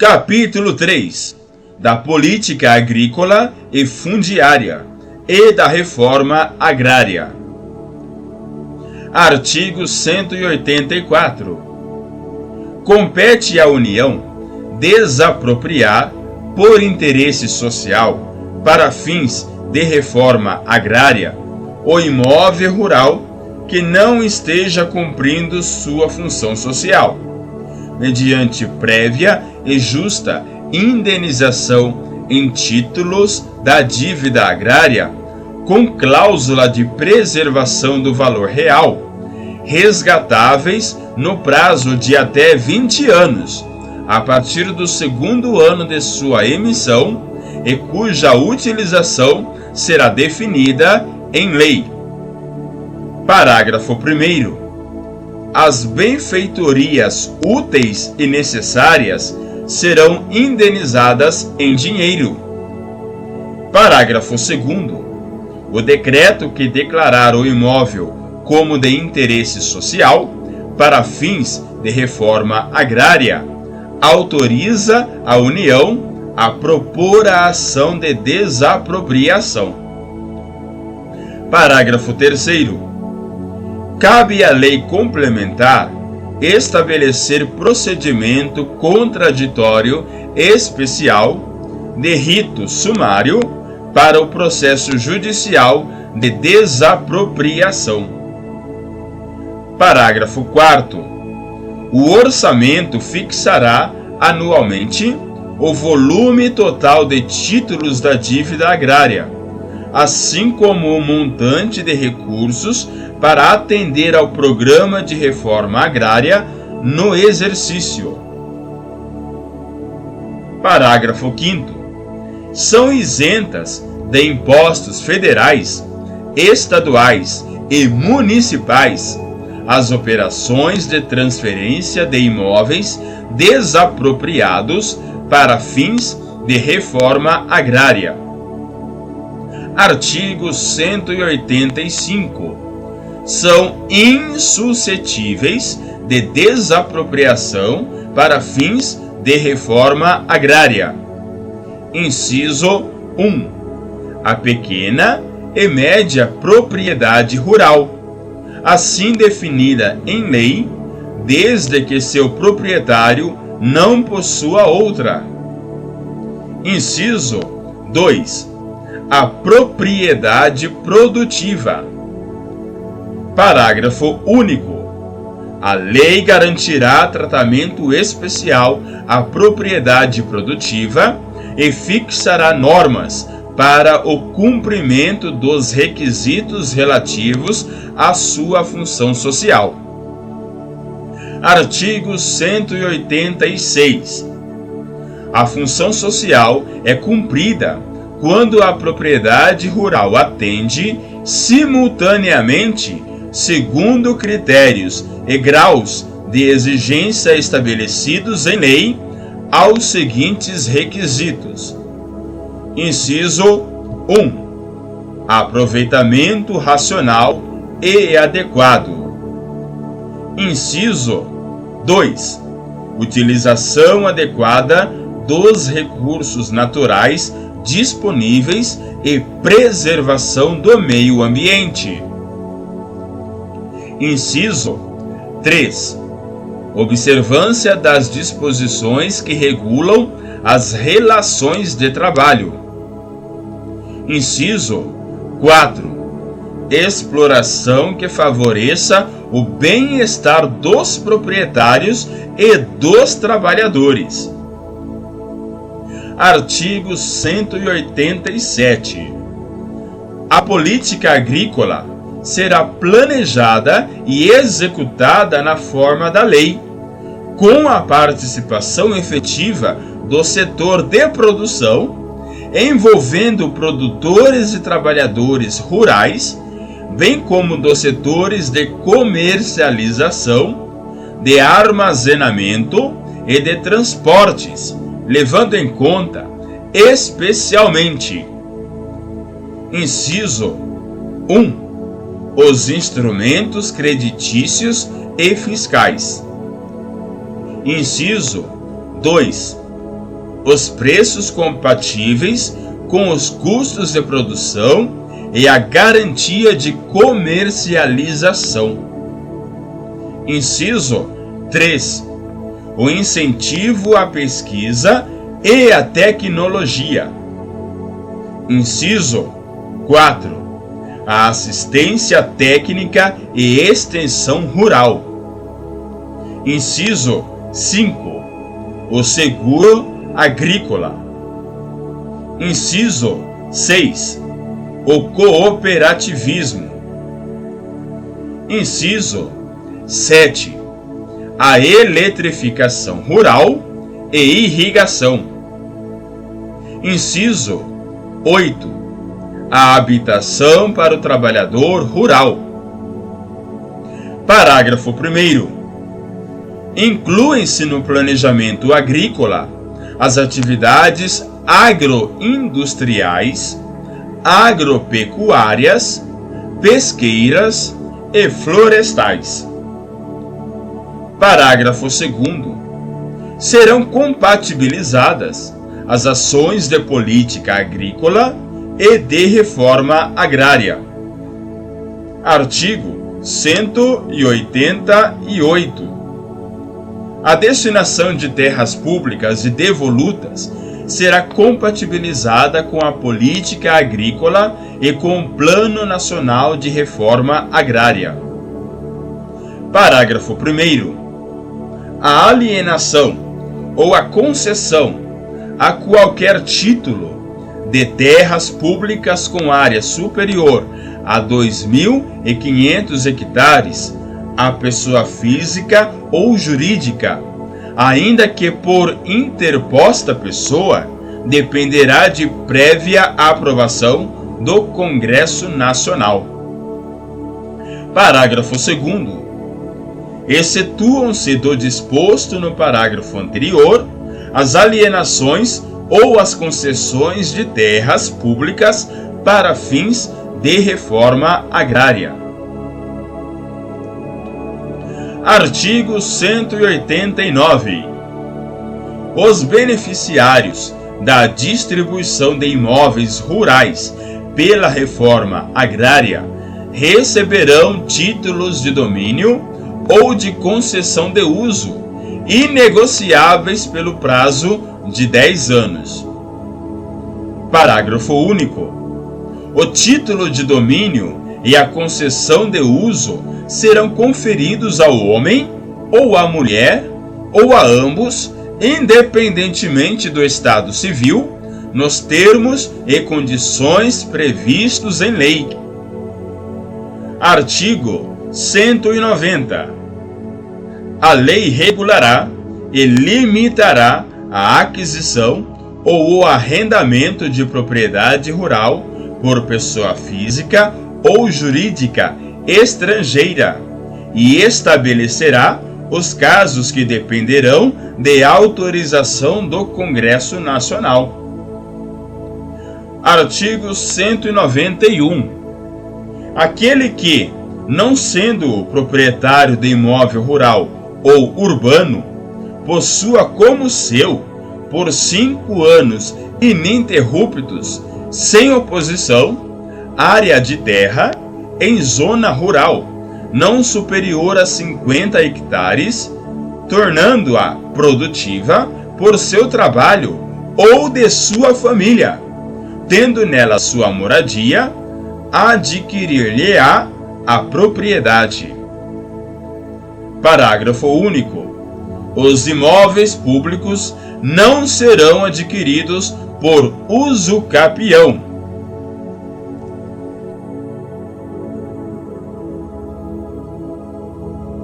Capítulo 3 da Política Agrícola e Fundiária e da Reforma Agrária. Artigo 184. Compete à União desapropriar, por interesse social, para fins de reforma agrária, o imóvel rural que não esteja cumprindo sua função social, mediante prévia e justa indenização em títulos da dívida agrária, com cláusula de preservação do valor real, resgatáveis no prazo de até 20 anos, a partir do segundo ano de sua emissão, e cuja utilização será definida em lei. Parágrafo 1º. As benfeitorias úteis e necessárias serão indenizadas em dinheiro. Parágrafo 2º. O decreto que declarar o imóvel como de interesse social, para fins de reforma agrária, autoriza a União a propor a ação de desapropriação. Parágrafo 3º. Cabe à lei complementar estabelecer procedimento contraditório especial de rito sumário para o processo judicial de desapropriação. Parágrafo 4º. O orçamento fixará anualmente o volume total de títulos da dívida agrária, assim como o montante de recursos para atender ao programa de reforma agrária no exercício. Parágrafo 5º. São isentas de impostos federais, estaduais e municipais as operações de transferência de imóveis desapropriados para fins de reforma agrária. Artigo 185. São insuscetíveis de desapropriação para fins de reforma agrária. Inciso 1. A pequena e média propriedade rural, assim definida em lei, desde que seu proprietário não possua outra. Inciso 2. A propriedade produtiva. Parágrafo único. A lei garantirá tratamento especial à propriedade produtiva e fixará normas para o cumprimento dos requisitos relativos à sua função social. Artigo 186. A função social é cumprida quando a propriedade rural atende simultaneamente, segundo critérios e graus de exigência estabelecidos em lei, aos seguintes requisitos. Inciso 1. Aproveitamento racional e adequado. Inciso 2. Utilização adequada dos recursos naturais disponíveis e preservação do meio ambiente. Inciso 3. Observância das disposições que regulam as relações de trabalho. Inciso 4. Exploração que favoreça o bem-estar dos proprietários e dos trabalhadores. Artigo 187. A política agrícola será planejada e executada na forma da lei, com a participação efetiva do setor de produção, envolvendo produtores e trabalhadores rurais, bem como dos setores de comercialização, de armazenamento e de transportes, levando em conta, especialmente, inciso 1. Os instrumentos creditícios e fiscais. Inciso 2. os preços compatíveis com os custos de produção e a garantia de comercialização. Inciso 3. O incentivo à pesquisa e à tecnologia. Inciso 4. A assistência técnica e extensão rural. Inciso 5. O seguro agrícola. Inciso 6. O cooperativismo. Inciso 7. A eletrificação rural e irrigação. Inciso 8. A habitação para o trabalhador rural. Parágrafo 1º. Incluem-se no planejamento agrícola as atividades agroindustriais, agropecuárias, pesqueiras e florestais. Parágrafo 2º. Serão compatibilizadas as ações de política agrícola e de reforma agrária. Artigo 188. A destinação de terras públicas e devolutas será compatibilizada com a política agrícola e com o Plano Nacional de Reforma Agrária. Parágrafo 1º. A alienação ou a concessão a qualquer título de terras públicas com área superior a 2.500 hectares a pessoa física ou jurídica, ainda que por interposta pessoa, dependerá de prévia aprovação do Congresso Nacional. Parágrafo 2º. Excetuam-se do disposto no parágrafo anterior as alienações ou as concessões de terras públicas para fins de reforma agrária. Artigo 189. Os beneficiários da distribuição de imóveis rurais pela reforma agrária receberão títulos de domínio ou de concessão de uso inegociáveis pelo prazo de 10 anos. Parágrafo único. O título de domínio e a concessão de uso serão conferidos ao homem ou à mulher ou a ambos, independentemente do estado civil, nos termos e condições previstos em lei. Artigo 190. A lei regulará e limitará a aquisição ou o arrendamento de propriedade rural por pessoa física ou jurídica estrangeira e estabelecerá os casos que dependerão de autorização do Congresso Nacional. Artigo 191. Aquele que, não sendo proprietário de imóvel rural ou urbano, possua como seu, por 5 anos ininterruptos, sem oposição, área de terra em zona rural, não superior a 50 hectares, tornando-a produtiva por seu trabalho ou de sua família, tendo nela sua moradia, adquirir-lhe-á a propriedade. Parágrafo único. Os imóveis públicos não serão adquiridos por usucapião,